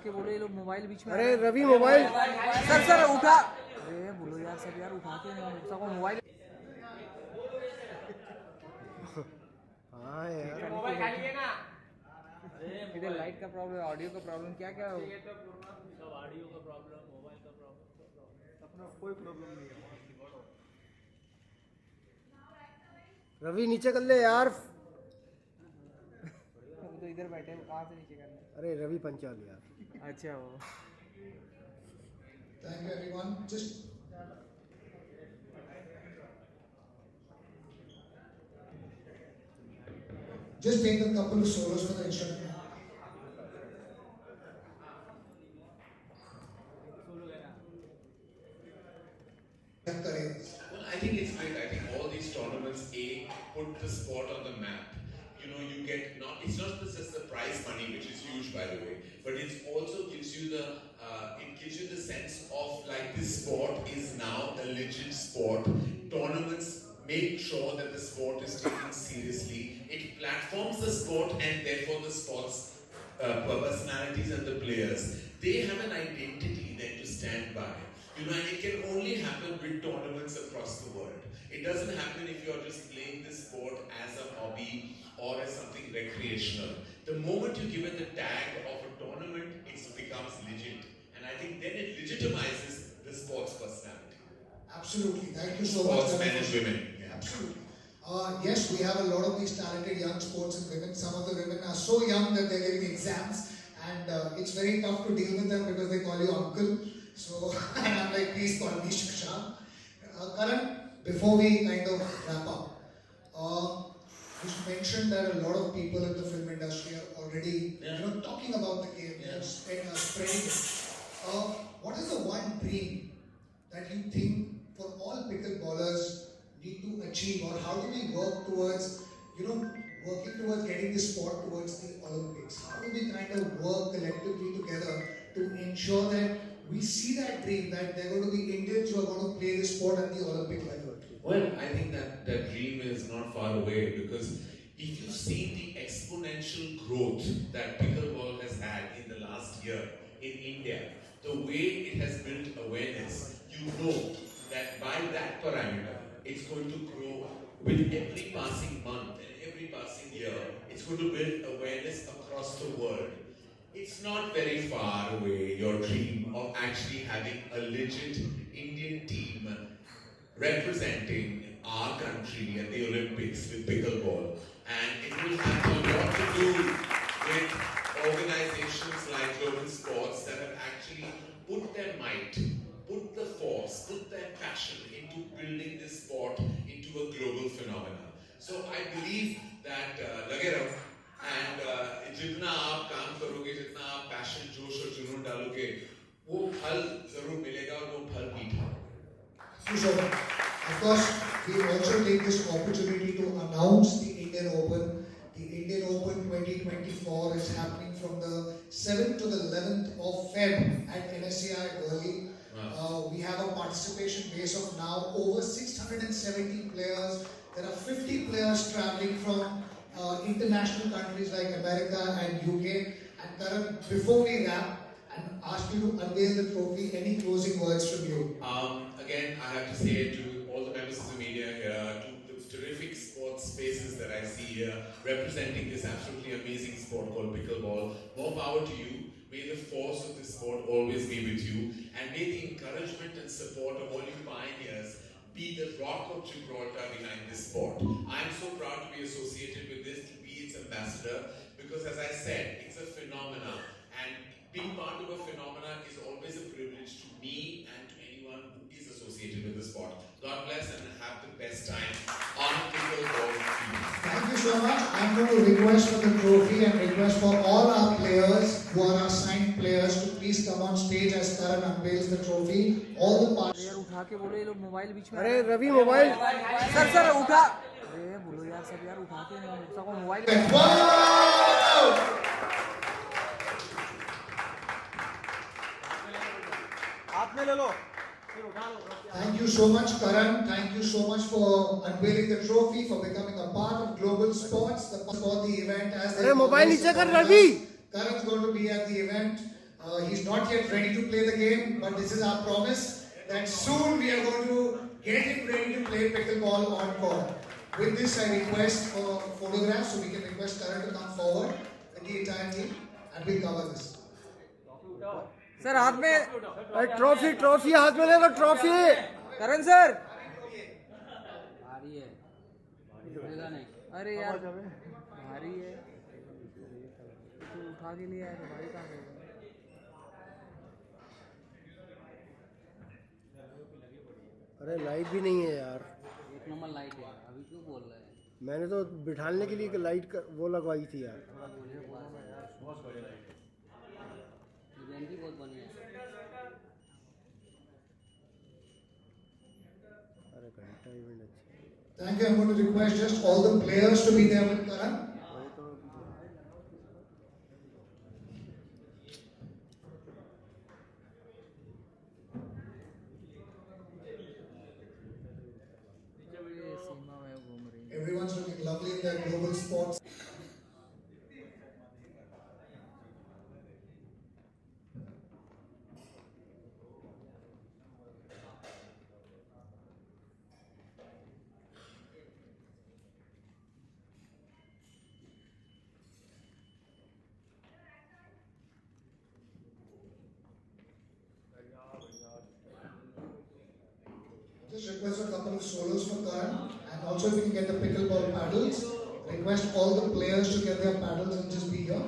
के बोलो ये लोग मोबाइल बीच में। अरे रवि मोबाइल सर उठा। अरे बोलो यार सब यार उठा के सबको मोबाइल। हाँ यार मोबाइल खाली है ना। इधर लाइट का प्रॉब्लम, ऑडियो का प्रॉब्लम, क्या क्या सब ऑडियो का प्रॉब्लम, मोबाइल का प्रॉब्लम, अपना कोई प्रॉब्लम नहीं है। रवि नीचे कर ले यार। तो इधर बैठे हैं, कहाँ से नीचे करना है? अरे रवि पंचाल यार। अच्छा वो Thank you everyone. Just take a couple of solos for the instrument. Well, I think it's great. I think all these tournaments, put the sport on the map. You know, you get it's not just the prize money, which is huge, by the way, but it also gives you the sense of like this sport is now a legit sport. Tournaments make sure that the sport is taken seriously. It platforms the sport and therefore the sport's personalities and the players. They have an identity then to stand by. You know, and it can only happen with tournaments across the world. It doesn't happen if you're just playing this sport as a hobby or as something recreational. The moment you give it the tag of a tournament, it becomes legit. And I think then it legitimizes the sport's personality. Absolutely. Thank you so much. Sportsmen and women. Yeah. Absolutely. Yes, we have a lot of these talented young sports and women. Some of the women are so young that they're giving exams, and it's very tough to deal with them because they call you uncle. So, and I'm like, please call me Shashank. Karan, before we kind of wrap up, you mentioned that a lot of people in the film industry are already, talking about the game, spreading it. What is the one dream that you think for all pickleballers need to achieve, or how do we work towards, working towards getting this sport towards the Olympics? How do we kind of work collectively together to ensure that we see that dream, that there are going to be Indians who are going to play this sport at the Olympic level? Well, I think that dream is not far away, because if you see the exponential growth that pickleball has had in the last year in India, the way it has built awareness, you know that by that parameter, it's going to grow with every passing month and every passing year. It's going to build awareness across the world. It's not very far away, your dream of actually having a legit Indian team representing our country at the Olympics with pickleball. And it will have a lot to do with organizations like Global Sports that have actually put their might, put the force, put their passion into building this sport into a global phenomenon. So I believe that and जितना आप काम करोगे, जितना आप passion, जोश और जुनून डालोगे, वो फल जरूर मिलेगा और वो फल मीठा होगा. Of course, we also take this opportunity to announce the Indian Open. The Indian Open 2024 is happening from the 7th to the 11th of Feb at NSCI Delhi. We have a participation base of now over 670 players. There are 50 players traveling from international countries like America and UK. And Karan, before we wrap and ask you to unveil the trophy, any closing words from you? Again, I have to say to all the members of the media here, to the terrific sports spaces that I see here, representing this absolutely amazing sport called pickleball, more power to you. May the force of this sport always be with you, and may the encouragement and support of all you pioneers be the rock of Gibraltar behind this sport. I'm so proud to be associated with this, to be its ambassador, because as I said, it's a phenomenon, and being part of a phenomenon is always a privilege to me and to anyone who is associated with the sport. God bless and have the best time on pickleball. Thank you so much. I'm going to request for the trophy and request for all our players who are our signed players to please come on stage as Karan unveils the trophy. All the parts. यार उठा के बोलो ये लोग mobile बीच में। अरे Ravi mobile sir उठा। अरे बोलो यार सब यार उठा के सबको मोबाइल। हाथ में ले लो। Thank you so much, Karan. Thank you so much for unveiling the trophy, for becoming a part of Global Sports, for the event. As अरे मोबाइल नीचे कर Ravi. Karan's going to be at the event. He's not yet ready to play the game, but this is our promise that soon we are going to get him ready to play pickleball on court. With this, I request for photographs, so we can request Karan to come forward with the entire team, and we'll cover this. Sir हाथ में अरे trophy हाथ में ले लो trophy करण sir भारी है नहीं अरे यार भारी है तू उठा के लिए आया तो भारी कहाँ रहेगा अरे लाइट भी नहीं है यार एक नंबर लाइट है अभी क्यों बोल रहे हैं मैंने तो बिठाने के लिए लाइट वो लगवाई थी यार इवेंट ही बहुत बढ़िया है अरे घंटा इवेंट अच्छा Thank you. I'm going to request just all the players to be there with Karan. सीमा में घूम रही है Everyone's looking lovely in their global sports. Just request a couple of solos for Karan, and also if you can get the pickleball paddles, request all the players to get their paddles and just be here.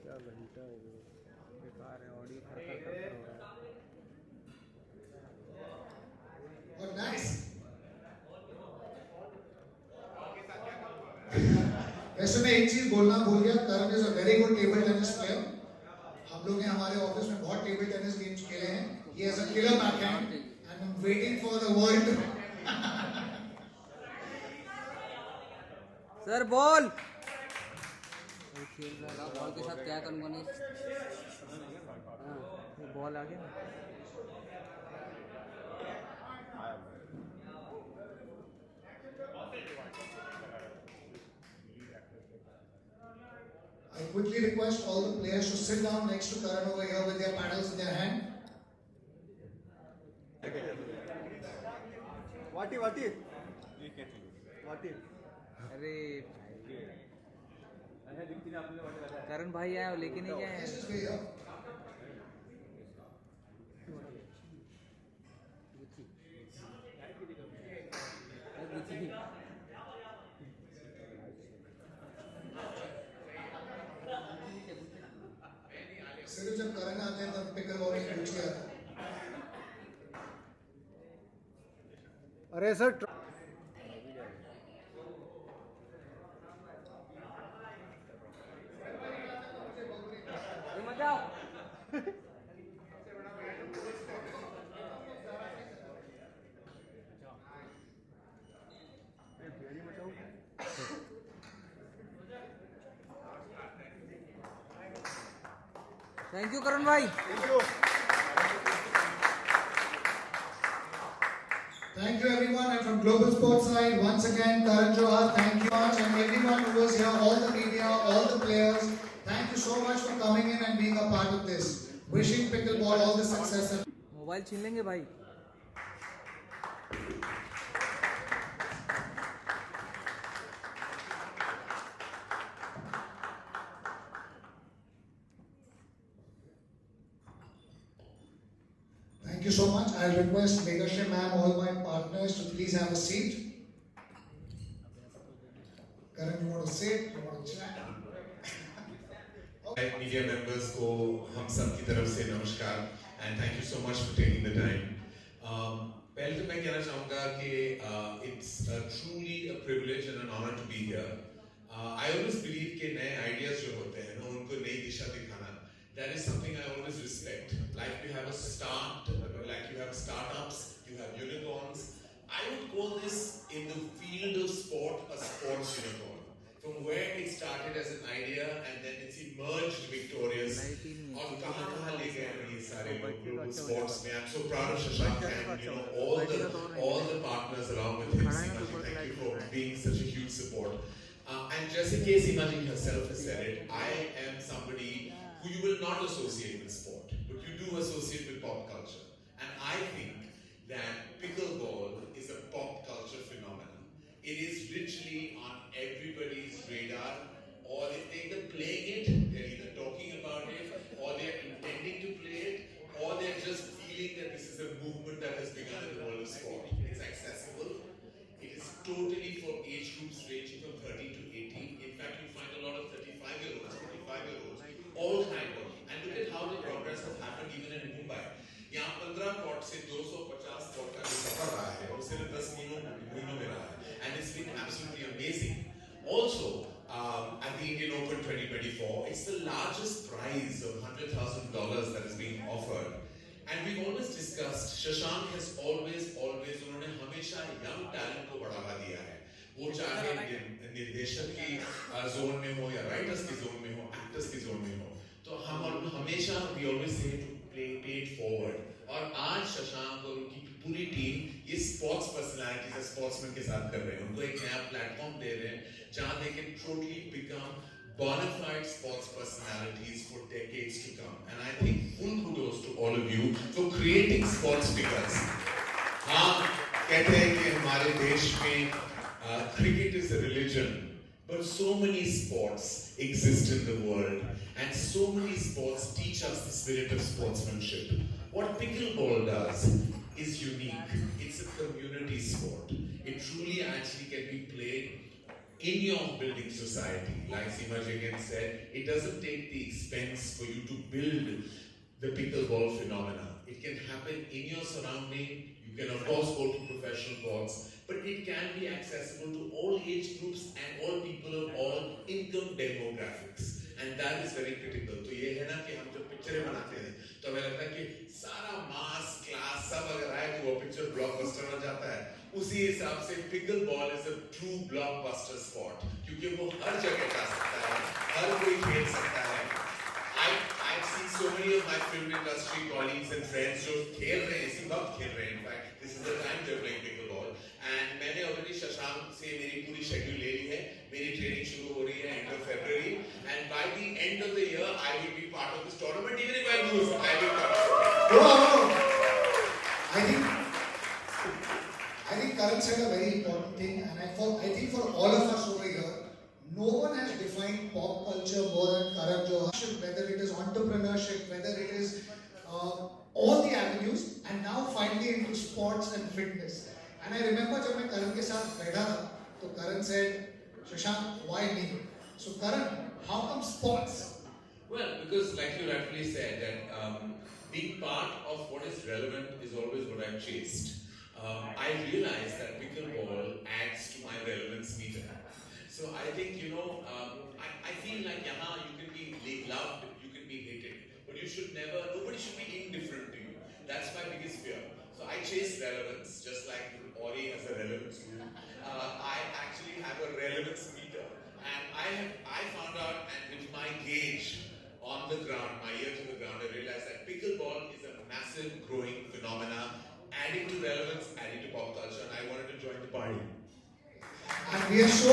क्या घंटा बेकार है audio खराब Oh, nice. वैसे मैं एक चीज बोलना भूल गया, Karan is a very good table tennis player. हम लोग ने हमारे ऑफिस में बहुत टेबल टेनिस गेम्स खेले हैं. He has a killer backhand and I'm waiting for the world to sir ball खेल रहा बॉल के साथ क्या करूँगा नहीं हाँ बॉल आ गया I quickly request all the players to sit down next to Karan over here with their paddles in their hand. अरे करण भाई आए लेके नहीं गए This is way up. सिर्फ जब करण आते हैं तब पिकलबॉल की रुचि आता है. अरे सर थैंक यू करण भाई Thank you everyone, and from Global Sports side, once again, Karan Johar, thank you much, and everyone who was here, all the media, all the players, thank you so much for coming in and being a part of this. Wishing pickleball all the success. Mobile छीन लेंगे भाई Thank you so much. I'll request Megashri ma'am, all my partners to please have a seat. Karan, you want to sit? You want to chat? Media members को हम सब की तरफ से नमस्कार and thank you so much for taking the time. पहले तो मैं कहना चाहूँगा कि it's truly a privilege and an honor to be here. I always believe कि नए ideas जो होते हैं ना उनको नई दिशा दिखाना that is something I always respect. Like you have a startups, you have unicorns. I would call this in the field of sport a sports unicorn. From where it started as an idea and then it's emerged victorious. और कहाँ ले गए ये सारे लोग sports. I'm so proud of Shashank and all the partners along with him. Seema, thank you for being such a huge support. And just in case Seema herself has said it, I am somebody who you will not associate with sport, but you do associate with pop culture. And I think that pickleball is a pop culture phenomenon. It is literally on everybody's radar, or if they're either playing it, they're either talking about it, or they're intending to play it, or they're just feeling that this is a movement that has begun in the world of sport. It's accessible. It is totally for age groups ranging from 30 to 80. In fact, you find a lot of 35-year-olds, 45-year-olds, all kind of. And look at how the progress has happened even in Mumbai. यहाँ 15 court से 250 court का जो सफर रहा है और सिर्फ 10 महीनों में रहा है, and it's been absolutely amazing. Also, at the Indian Open 2024, it's the largest prize of $100,000 that is being offered. And we've always discussed, Shashank has always, उन्होंने हमेशा young talent को बढ़ावा दिया है. वो चाहे निर्देशक की जोन में हो या राइटर्स की जोन में हो, एक्टर्स की जोन में हो, तो हम हमेशा we always say to pay it forward. और आज शशांक और उनकी पूरी टीम ये स्पोर्ट्स पर्सनालिटीज और स्पोर्ट्समैन के साथ कर रहे हैं. उनको एक नया प्लेटफॉर्म दे रहे हैं जहां they can totally become bona fide sports personalities for decades to come. And I think full kudos to all of you for creating sports figures. हाँ, कहते हैं कि हमारे देश में cricket is a religion, but so many sports exist in the world, and so many sports teach us the spirit of sportsmanship. What pickleball does is unique. It's a community sport. It truly actually can be played in your building society. Like Seema again said, it doesn't take the expense for you to build the pickleball phenomena. It can happen in your surrounding. You can of course go to professional courts, but it can be accessible to all age groups and all people of all income demographics. And that is very critical. तो ये है ना कि हम जब पिक्चरें बनाते हैं तो हमें लगता है कि सारा मास क्लास सब अगर आए तो वो पिक्चर ब्लॉकबस्टर हो जाता है. उसी हिसाब से pickleball is a true blockbuster sport क्योंकि वो हर जगह जा सकता है, हर कोई खेल सकता है. I've seen so many of my film industry colleagues and friends जो खेल रहे हैं, इसी वक्त खेल रहे हैं. In fact, this is the time they're playing pickleball. And मैंने already शशांक से मेरी पूरी शेड्यूल ले ली है. मेरी ट्रेनिंग शुरू हो रही है end of February. And by the end of the year, I will be part of this tournament. Even if I lose, I will come. Wow. I think Karan said a very important thing, and I think for all of us over here, no one has defined pop culture more than Karan Johar. Whether it is entrepreneurship, whether it is all the avenues, and now finally into sports and fitness. And I remember जब मैं Karan के साथ बैठा था, तो Karan said, Shashank, why me? So Karan, how come sports? Well, because like you rightfully said, that being part of what is relevant is always what I've chased. I realized that pickleball adds to my relevance meter. So I think, I feel like you can be loved, you can be hated, but nobody should be indifferent to you. That's my biggest fear. So I chase relevance, just like Ori has a relevance tool. I actually have a relevance meter. And I found out, and with my gauge on the ground, my ear to the ground, I realized that pickleball is a massive growing phenomena, adding to relevance, adding to pop culture, and I wanted to join the party. And we are so